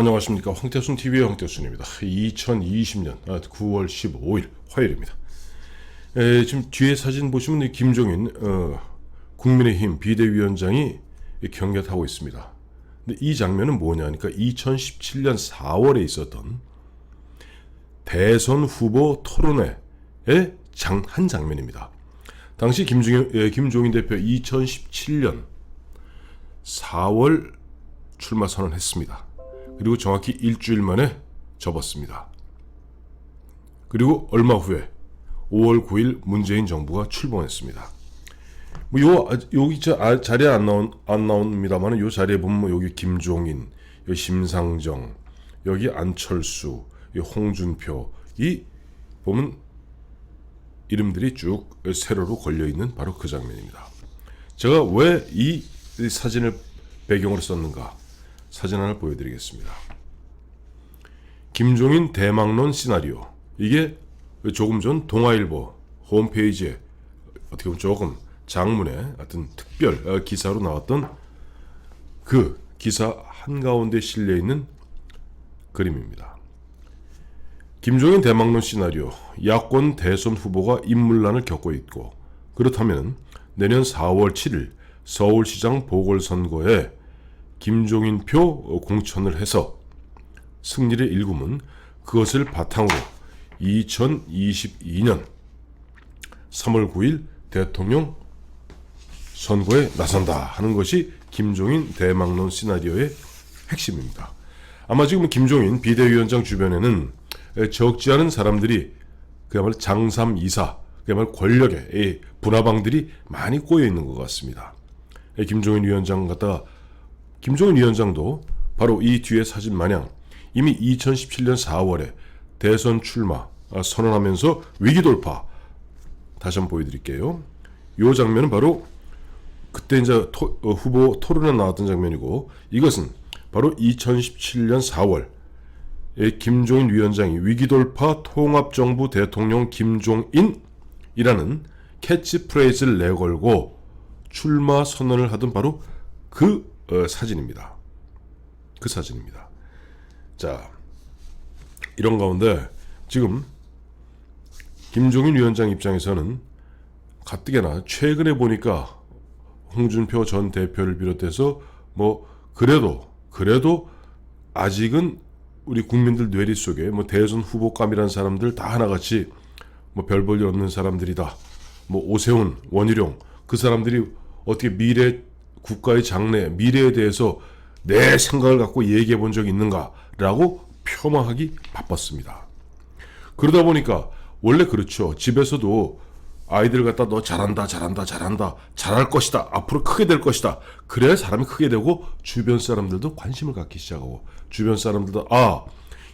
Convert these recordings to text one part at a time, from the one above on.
안녕하십니까. 황태순TV의 황태순입니다. 2020년 9월 15일 화요일입니다. 지금 뒤에 사진 보시면 김종인 국민의힘 비대위원장이 경계 타고 있습니다. 근데 이 장면은 뭐냐 하니까 2017년 4월에 있었던 대선 후보 토론회의 한 장면입니다. 당시 김종인 대표 2017년 4월 출마 선언했습니다. 그리고 정확히 일주일 만에 접었습니다. 그리고 얼마 후에 5월 9일 문재인 정부가 출범했습니다. 여기 자리에 안 나옵니다만 요 자리에 보면 여기 김종인, 여기 심상정, 여기 안철수, 여기 홍준표 이 보면 이름들이 쭉 세로로 걸려 있는 바로 그 장면입니다. 제가 왜 이 사진을 배경으로 썼는가? 사진 하나 보여드리겠습니다. 김종인 대망론 시나리오. 이게 조금 전 동아일보 홈페이지에 어떻게 보면 조금 장문의 어떤 특별 기사로 나왔던 그 기사 한가운데 실려 있는 그림입니다. 김종인 대망론 시나리오. 야권 대선 후보가 인물난을 겪고 있고, 그렇다면 내년 4월 7일 서울시장 보궐선거에 김종인 표 공천을 해서 승리를 일구면 그것을 바탕으로 2022년 3월 9일 대통령 선거에 나선다 하는 것이 김종인 대망론 시나리오의 핵심입니다. 아마 지금 김종인 비대위원장 주변에는 적지 않은 사람들이 그야말로 장삼이사, 그야말로 권력의 분화방들이 많이 꼬여 있는 것 같습니다. 김종인 위원장도 바로 이 뒤에 사진 마냥 이미 2017년 4월에 대선 출마 선언하면서 위기 돌파. 다시 한번 보여드릴게요. 이 장면은 바로 그때 이제 후보 토론에 나왔던 장면이고, 이것은 바로 2017년 4월 김종인 위원장이 위기 돌파 통합정부 대통령 김종인이라는 캐치프레이즈를 내걸고 출마 선언을 하던 바로 그 사진입니다. 그 사진입니다. 자, 이런 가운데 지금 김종인 위원장 입장에서는 가뜩이나 최근에 보니까 홍준표 전 대표를 비롯해서 그래도 아직은 우리 국민들 뇌리 속에 대선 후보감이라는 사람들 다 하나같이 별 볼 일 없는 사람들이다. 오세훈, 원희룡 그 사람들이 어떻게 국가의 장래, 미래에 대해서 내 생각을 갖고 얘기해 본 적이 있는가라고 폄하하기 바빴습니다. 그러다 보니까 원래 그렇죠. 집에서도 아이들 갖다 너 잘한다, 잘할 것이다, 앞으로 크게 될 것이다. 그래야 사람이 크게 되고 주변 사람들도 관심을 갖기 시작하고, 주변 사람들도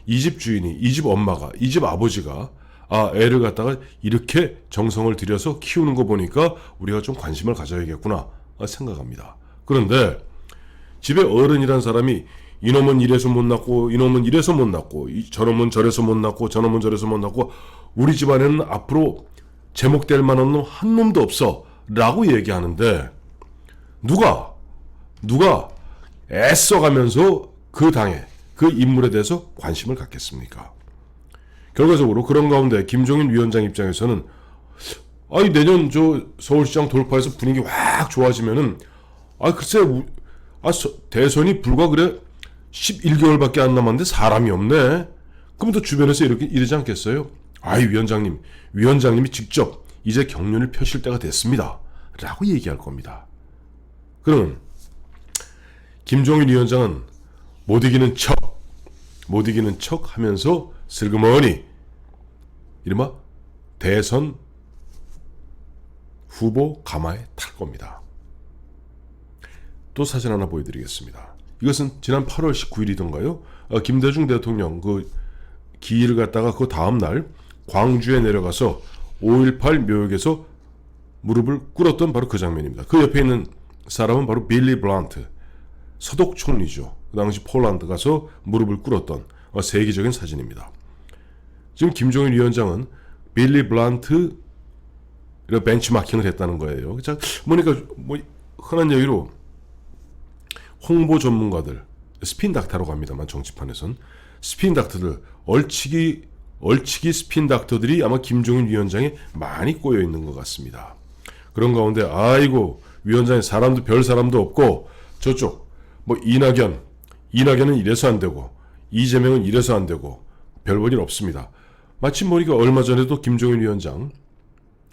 이 집 주인이, 이 집 엄마가, 이 집 아버지가 애를 갖다가 이렇게 정성을 들여서 키우는 거 보니까 우리가 좀 관심을 가져야겠구나 생각합니다. 그런데 집에 어른이란 사람이 이놈은 이래서 못 낳고, 이놈은 이래서 못 낳고, 저놈은 저래서 못 낳고, 저놈은 저래서 못 낳고, 우리 집안에는 앞으로 제목될 만한 놈 한 놈도 없어 라고 얘기하는데, 누가 애써가면서 그 당에 그 인물에 대해서 관심을 갖겠습니까? 결과적으로 그런 가운데 김종인 위원장 입장에서는 내년 서울시장 돌파해서 분위기 확 좋아지면은 글쎄 대선이 불과 11개월밖에 안 남았는데 사람이 없네. 그럼 또 주변에서 이러지 않겠어요? 위원장님이 직접 이제 경륜을 펴실 때가 됐습니다 라고 얘기할 겁니다. 그러면 김종인 위원장은 못 이기는 척 하면서 슬그머니 이른바 대선 후보 가마에 탈 겁니다. 또 사진 하나 보여드리겠습니다. 이것은 지난 8월 19일이던가요? 김대중 대통령 기일을 갖다가 그 다음날 광주에 내려가서 5.18 묘역에서 무릎을 꿇었던 바로 그 장면입니다. 그 옆에 있는 사람은 바로 빌리 블란트, 서독 총리죠. 그 당시 폴란드 가서 무릎을 꿇었던 세계적인 사진입니다. 지금 김종인 위원장은 빌리 블란트 벤치마킹을 했다는 거예요. 보니까 흔한 얘기로 홍보 전문가들, 스핀 닥터라고 합니다만 정치판에선 스핀 닥터들 얼치기 스핀 닥터들이 아마 김종인 위원장에 많이 꼬여 있는 것 같습니다. 그런 가운데 아이고 위원장이 사람도 별 사람도 없고 저쪽 뭐 이낙연은 이래서 안 되고 이재명은 이래서 안 되고 별 볼 일 없습니다. 마침 보니까 얼마 전에도 김종인 위원장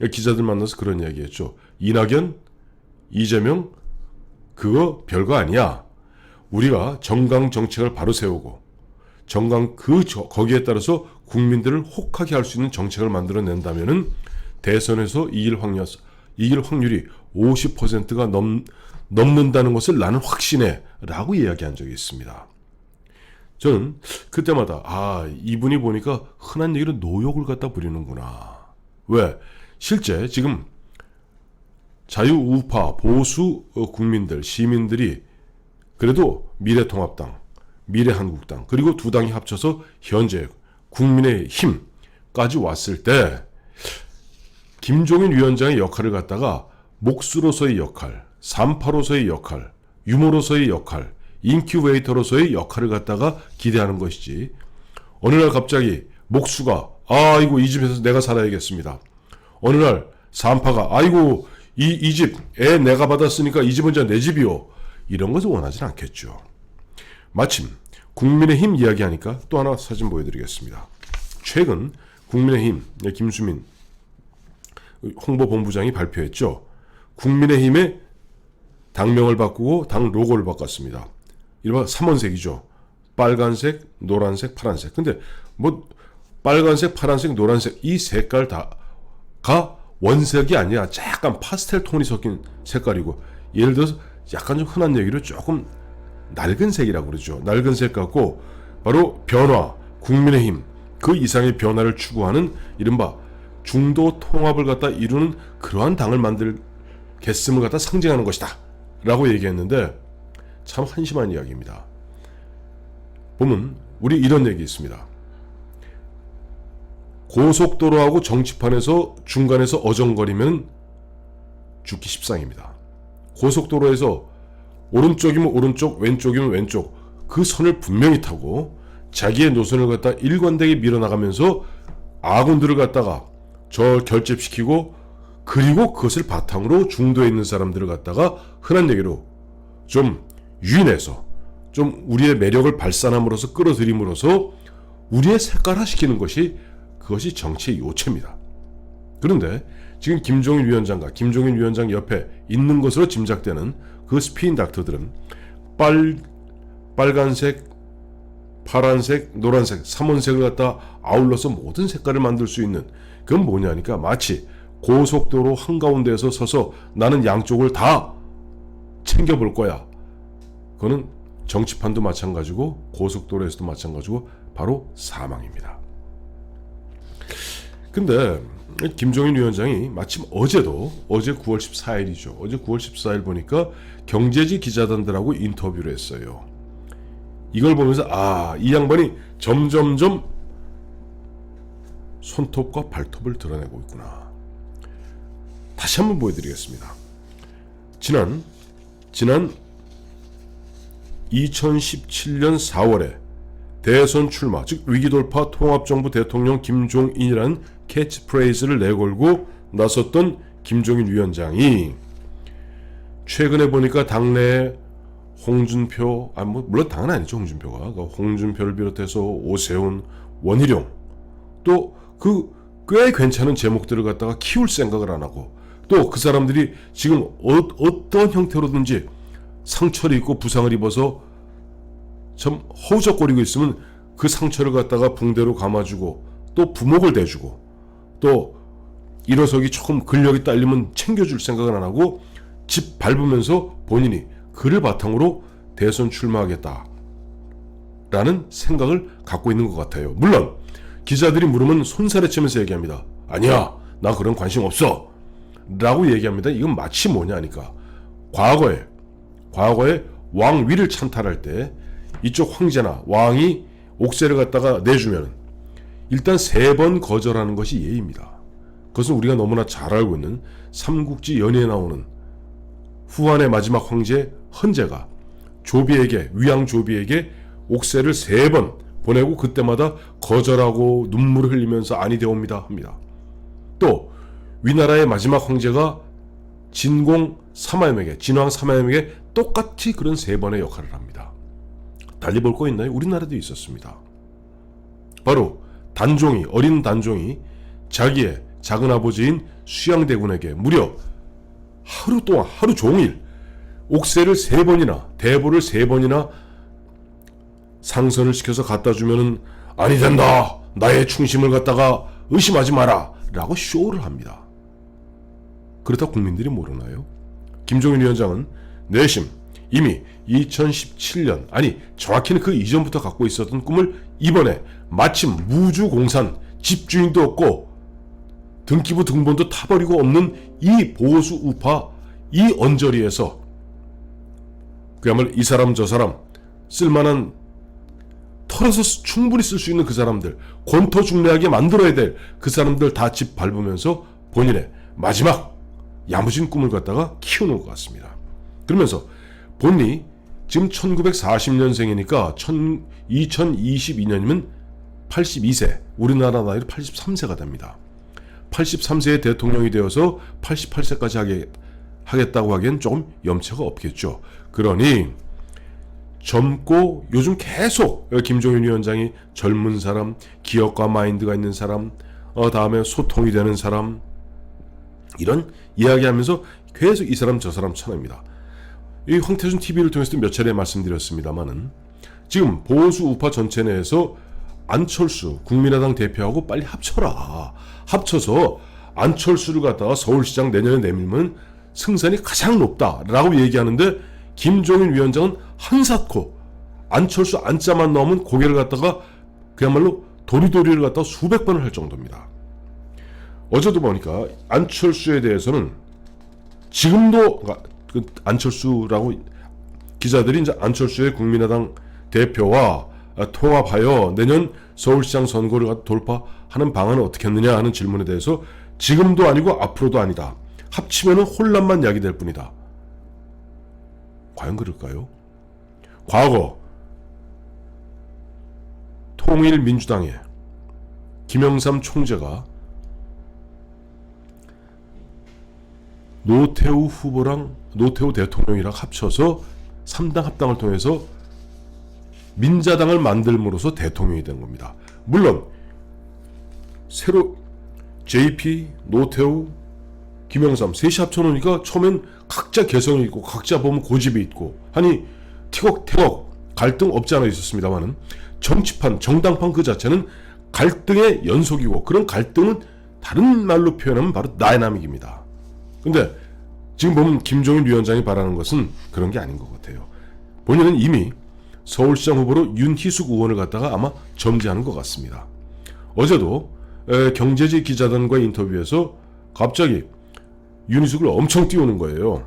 기자들 만나서 그런 이야기했죠. 이낙연, 이재명 그거 별거 아니야. 우리가 정강 정책을 바로 세우고 거기에 따라서 국민들을 혹하게 할 수 있는 정책을 만들어낸다면은 대선에서 이길 확률이 50%가 넘는다는 것을 나는 확신해 라고 이야기한 적이 있습니다. 저는 그때마다 이분이 보니까 흔한 얘기로 노욕을 갖다 부리는구나. 왜? 실제 지금 자유우파 보수 국민들 시민들이 그래도 미래통합당 미래한국당 그리고 두 당이 합쳐서 현재 국민의힘까지 왔을 때 김종인 위원장의 역할을 갖다가 목수로서의 역할, 산파로서의 역할, 유모로서의 역할, 인큐베이터로서의 역할을 갖다가 기대하는 것이지 어느 날 갑자기 목수가 아이고 이 집에서 내가 살아야겠습니다. 어느 날 산파가 아이고 이 집 애 내가 받았으니까 이 집은 이제 내 집이요. 이런 것을 원하진 않겠죠. 마침 국민의힘 이야기하니까 또 하나 사진 보여드리겠습니다. 최근 국민의힘 김수민 홍보본부장이 발표했죠. 국민의힘의 당명을 바꾸고 당 로고를 바꿨습니다. 이른바 3원색이죠. 빨간색, 노란색, 파란색. 근데 뭐 빨간색, 파란색, 노란색 이 색깔 다가 원색이 아니라 약간 파스텔 톤이 섞인 색깔이고 예를 들어서 약간 좀 흔한 얘기로 조금 낡은 색이라고 그러죠. 낡은 색 같고 바로 변화, 국민의힘 그 이상의 변화를 추구하는 이른바 중도 통합을 갖다 이루는 그러한 당을 만들겠음을 갖다 상징하는 것이다 라고 얘기했는데 참 한심한 이야기입니다. 보면 우리 이런 얘기 있습니다. 고속도로하고 정치판에서 중간에서 어정거리면 죽기 십상입니다. 고속도로에서 오른쪽이면 오른쪽, 왼쪽이면 왼쪽 그 선을 분명히 타고 자기의 노선을 갖다 일관되게 밀어나가면서 아군들을 갖다가 저 결집시키고 그리고 그것을 바탕으로 중도에 있는 사람들을 갖다가 흔한 얘기로 좀 유인해서 좀 우리의 매력을 발산함으로써 끌어들임으로써 우리의 색깔화시키는 것이 그것이 정치의 요체입니다. 그런데 지금 김종인 위원장과 김종인 위원장 옆에 있는 것으로 짐작되는 그 스피인 닥터들은 빨간색, 파란색, 노란색, 3원색을 갖다 아울러서 모든 색깔을 만들 수 있는 그건 뭐냐니까 마치 고속도로 한가운데에서 서서 나는 양쪽을 다 챙겨볼 거야. 그거는 정치판도 마찬가지고 고속도로에서도 마찬가지고 바로 사망입니다. 근데 김종인 위원장이 마침 어제 9월 14일이죠. 어제 9월 14일 보니까 경제지 기자단들하고 인터뷰를 했어요. 이걸 보면서 이 양반이 점점점 손톱과 발톱을 드러내고 있구나. 다시 한번 보여드리겠습니다. 지난 2017년 4월에 대선 출마, 즉 위기돌파 통합정부 대통령 김종인이라는 캐치프레이즈를 내걸고 나섰던 김종인 위원장이 최근에 보니까 당내에 홍준표, 물론 당은 아니죠, 홍준표가. 홍준표를 비롯해서 오세훈, 원희룡, 또 그 꽤 괜찮은 제목들을 갖다가 키울 생각을 안 하고 또 그 사람들이 지금 어떤 형태로든지 상처를 입고 부상을 입어서 참 허우적거리고 있으면 그 상처를 갖다가 붕대로 감아주고 또 부목을 대주고 또 일어서기 조금 근력이 딸리면 챙겨줄 생각을 안 하고 집 밟으면서 본인이 그를 바탕으로 대선 출마하겠다라는 생각을 갖고 있는 것 같아요. 물론 기자들이 물으면 손살에 치면서 얘기합니다. 아니야, 나 그런 관심 없어 라고 얘기합니다. 이건 마치 뭐냐니까 과거에 왕 위를 찬탈할 때 이쪽 황제나 왕이 옥새를 갖다가 내주면 일단 3번 거절하는 것이 예의입니다. 그것은 우리가 너무나 잘 알고 있는 삼국지 연의에 나오는 후한의 마지막 황제 헌제가 조비에게, 위양 조비에게 옥새를 3번 보내고 그때마다 거절하고 눈물을 흘리면서 아니 되옵니다 합니다. 또 위나라의 마지막 황제가 진공 사마염에게, 진왕 사마염에게 똑같이 그런 3번의 역할을 합니다. 달리 볼 거 있나요? 우리나라도 있었습니다. 바로 단종이, 어린 단종이 자기의 작은아버지인 수양대군에게 무려 하루 동안, 하루 종일 옥새를 3번이나, 대보를 3번이나 상선을 시켜서 갖다 주면은 아니 된다, 나의 충심을 갖다가 의심하지 마라 라고 쇼를 합니다. 그렇다 국민들이 모르나요? 김종인 위원장은 내심 이미 2017년, 아니 정확히는 그 이전부터 갖고 있었던 꿈을 이번에 마침 무주공산, 집주인도 없고 등기부 등본도 타버리고 없는 이 보수 우파, 이 언저리에서 그야말로 이 사람 저 사람 쓸만한, 털어서 충분히 쓸 수 있는 그 사람들, 권토중래하게 만들어야 될 그 사람들 다 집 밟으면서 본인의 마지막 야무진 꿈을 갖다가 키우는 것 같습니다. 그러면서 본인이 지금 1940년생이니까 2022년이면 82세, 우리나라 나이로 83세가 됩니다. 83세의 대통령이 되어서 88세까지 하겠다고 하기엔 조금 염치가 없겠죠. 그러니 젊고 요즘 계속 김종인 위원장이 젊은 사람, 기업가 마인드가 있는 사람, 다음에 소통이 되는 사람, 이런 이야기하면서 계속 이 사람 저 사람 쳐냅니다. 이 황태순 TV를 통해서도 몇 차례 말씀드렸습니다만은 지금 보수 우파 전체 내에서 안철수 국민의당 대표하고 빨리 합쳐라. 합쳐서 안철수를 갖다가 서울시장 내년에 내밀면 승산이 가장 높다라고 얘기하는데 김종인 위원장은 한사코 안철수 안자만 나오면 고개를 갖다가 그야말로 도리도리를 갖다가 수백 번을 할 정도입니다. 어제도 보니까 안철수에 대해서는 지금도 그 안철수라고 기자들이 이제 안철수의 국민의당 대표와 통합하여 내년 서울시장 선거를 돌파하는 방안은 어떻게 했느냐 하는 질문에 대해서 지금도 아니고 앞으로도 아니다. 합치면 혼란만 야기될 뿐이다. 과연 그럴까요? 과거 통일민주당의 김영삼 총재가 노태우 후보랑 노태우 대통령이랑 합쳐서 3당 합당을 통해서 민자당을 만들므로써 대통령이 된 겁니다. 물론 새로 JP, 노태우, 김영삼 셋이 합쳐놓으니까 처음엔 각자 개성이 있고 각자 보면 고집이 있고 하니 티격태격 갈등 없지 않아 있었습니다만은 정치판, 정당판 그 자체는 갈등의 연속이고 그런 갈등은 다른 말로 표현하면 바로 다이나믹입니다. 근데 지금 보면 김종인 위원장이 바라는 것은 그런 게 아닌 것 같아요. 본인은 이미 서울시장 후보로 윤희숙 의원을 갖다가 아마 점지하는 것 같습니다. 어제도 경제지 기자단과의 인터뷰에서 갑자기 윤희숙을 엄청 띄우는 거예요.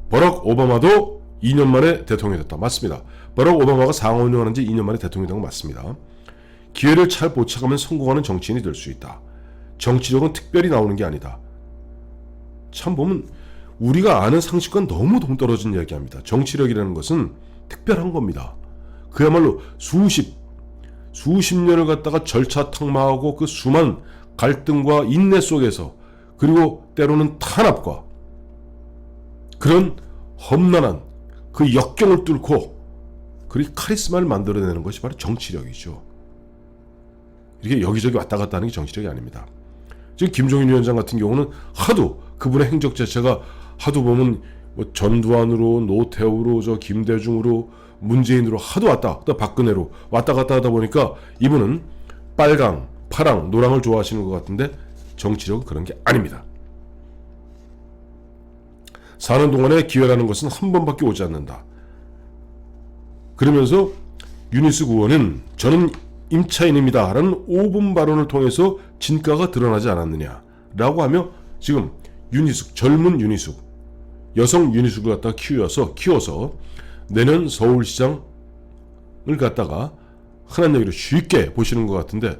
버락 오바마도 2년 만에 대통령이 됐다. 맞습니다. 버락 오바마가 상원 운영하는 지 2년 만에 대통령이 된 거 맞습니다. 기회를 잘 포착하면 성공하는 정치인이 될 수 있다. 정치력은 특별히 나오는 게 아니다. 참 보면 우리가 아는 상식과 너무 동떨어진 이야기합니다. 정치력이라는 것은 특별한 겁니다. 그야말로 수십 년을 갖다가 절차 탕마하고 그 수많은 갈등과 인내 속에서 그리고 때로는 탄압과 그런 험난한 그 역경을 뚫고 그리 카리스마를 만들어내는 것이 바로 정치력이죠. 이렇게 여기저기 왔다 갔다 하는 게 정치력이 아닙니다. 지금 김종인 위원장 같은 경우는 하도 그분의 행적 자체가 하도 보면 뭐 전두환으로 노태우로 저 김대중으로 문재인으로 하도 왔다 갔다 박근혜로 왔다 갔다 하다 보니까 이분은 빨강, 파랑, 노랑을 좋아하시는 것 같은데 정치력은 그런 게 아닙니다. 사는 동안에 기회라는 것은 한 번밖에 오지 않는다. 그러면서 윤희숙 의원은 저는 임차인입니다 라는 5분 발언을 통해서 진가가 드러나지 않았느냐라고 하며 지금 윤희숙, 젊은 윤희숙, 여성 윤희숙을 갖다가 키워서 내년 서울시장을 갖다가 흔한 얘기로 쉽게 보시는 것 같은데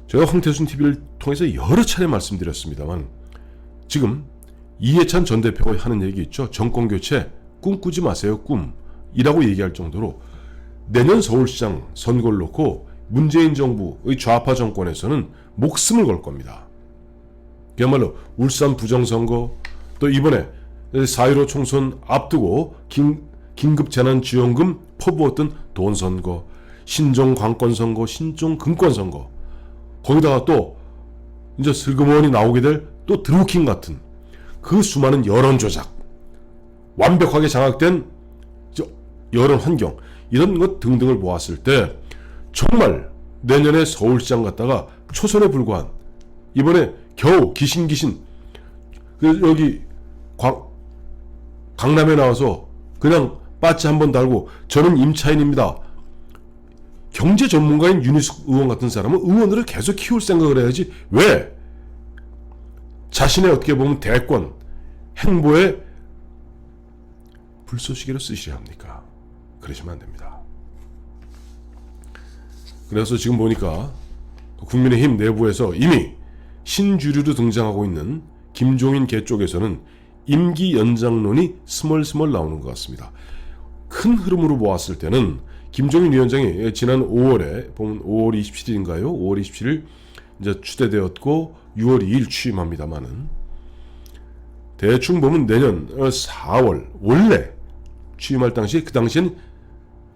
제가 황태순 TV를 통해서 여러 차례 말씀드렸습니다만 지금 이해찬 전 대표가 하는 얘기 있죠. 정권교체 꿈꾸지 마세요. 꿈이라고 얘기할 정도로 내년 서울시장 선거를 놓고 문재인 정부의 좌파 정권에서는 목숨을 걸 겁니다. 그야말로 울산 부정선거, 또 이번에 4.15 총선 앞두고 긴급재난지원금 퍼부었던 돈선거, 신종 관건선거, 신종 금권선거, 거기다가 또 이제 슬그머니 나오게 될 또 드루킹 같은 그 수많은 여론조작, 완벽하게 장악된 여론 환경, 이런 것 등등을 보았을 때 정말 내년에 서울시장 갔다가 초선에 불과한, 이번에 겨우 기신기신 여기 강남에 나와서 그냥 빠치 한번 달고 저는 임차인입니다, 경제 전문가인 윤희숙 의원 같은 사람은 의원들을 계속 키울 생각을 해야지 왜 자신의 어떻게 보면 대권 행보에 불쏘시개로 쓰시려 합니까? 그러시면 안 됩니다. 그래서 지금 보니까 국민의힘 내부에서 이미 신주류로 등장하고 있는 김종인 계 쪽에서는 임기 연장론이 스멀스멀 나오는 것 같습니다. 큰 흐름으로 보았을 때는 김종인 위원장이 지난 5월에 보면 5월 27일인가요? 5월 27일 이제 추대되었고 6월 2일 취임합니다만은 대충 보면 내년 4월 원래 취임할 당시, 그 당시엔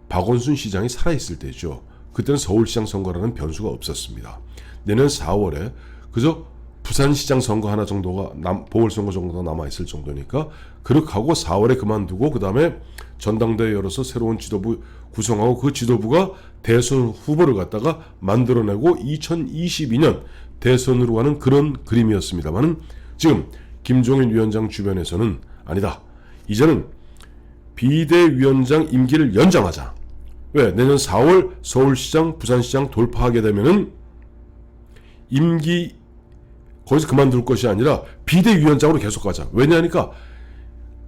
박원순 시장이 살아있을 때죠. 그때는 서울시장 선거라는 변수가 없었습니다. 내년 4월에 그저 부산시장 선거 하나 정도가 보궐선거 정도가 남아있을 정도니까 그렇게 하고 4월에 그만두고 그 다음에 전당대회 열어서 새로운 지도부 구성하고 그 지도부가 대선 후보를 갖다가 만들어내고 2022년 대선으로 가는 그런 그림이었습니다만은 지금 김종인 위원장 주변에서는 아니다, 이제는 비대위원장 임기를 연장하자. 왜? 내년 4월 서울시장, 부산시장 돌파하게 되면은 임기 거기서 그만둘 것이 아니라 비대위원장으로 계속 가자. 왜냐하니까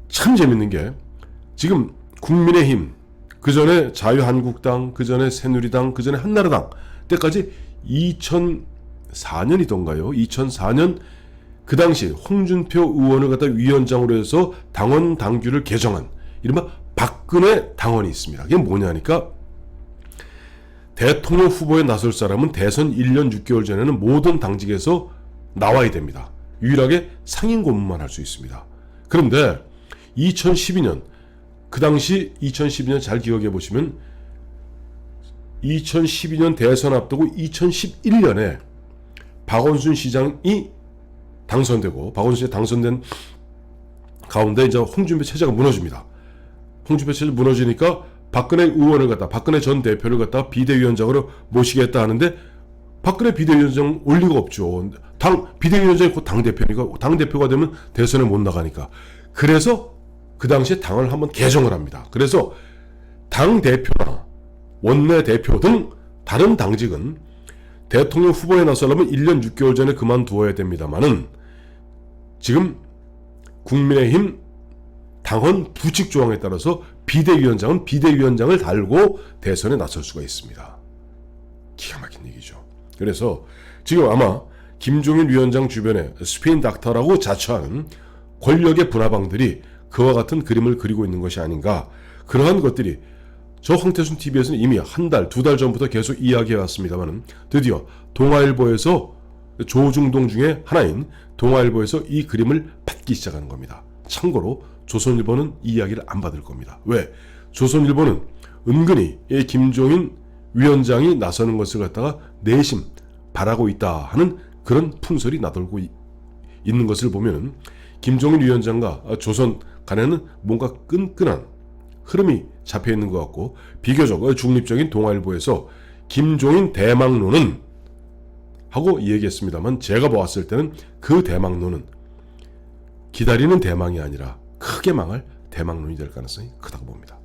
참 재밌는 게 지금 국민의힘, 그 전에 자유한국당, 그 전에 새누리당, 그 전에 한나라당 때까지 2004년이던가요? 2004년 그 당시 홍준표 의원을 갖다 위원장으로 해서 당원 당규를 개정한 이른바 박근혜 당원이 있습니다. 이게 뭐냐니까 대통령 후보에 나설 사람은 대선 1년 6개월 전에는 모든 당직에서 나와야 됩니다. 유일하게 상임 고문만 할 수 있습니다. 그런데 2012년 그 당시 2012년 잘 기억해 보시면 2012년 대선 앞두고 2011년에 박원순 시장이 당선되고 박원순 시장이 당선된 가운데 이제 홍준표 체제가 무너집니다. 홍준표 체제 무너지니까 박근혜 의원을 갖다 박근혜 전 대표를 갖다 비대위원장으로 모시겠다 하는데 박근혜 비대위원장 올 리가 없죠. 비대위원장이 곧 당대표니까 당대표가 되면 대선에 못 나가니까. 그래서 그 당시에 당을 한번 개정을 합니다. 그래서 당대표나 원내대표 등 다른 당직은 대통령 후보에 나서려면 1년 6개월 전에 그만두어야 됩니다만은 지금 국민의힘 당헌 부칙 조항에 따라서 비대위원장은 비대위원장을 달고 대선에 나설 수가 있습니다. 기가 막힌 얘기죠. 그래서 지금 아마 김종인 위원장 주변에 스페인 닥터라고 자처하는 권력의 분화방들이 그와 같은 그림을 그리고 있는 것이 아닌가. 그러한 것들이 저 황태순 TV에서는 이미 한 달, 두 달 전부터 계속 이야기해왔습니다만 드디어 동아일보에서 조중동 중에 하나인 동아일보에서 이 그림을 받기 시작하는 겁니다. 참고로 조선일보는 이 이야기를 안 받을 겁니다. 왜? 조선일보는 은근히 이 김종인 위원장이 나서는 것을 갖다가 내심 바라고 있다 하는 그런 풍설이 나돌고 있는 것을 보면 김종인 위원장과 조선 간에는 뭔가 끈끈한 흐름이 잡혀 있는 것 같고, 비교적 중립적인 동아일보에서 김종인 대망론은 하고 얘기했습니다만 제가 보았을 때는 그 대망론은 기다리는 대망이 아니라 크게 망할 대망론이 될 가능성이 크다고 봅니다.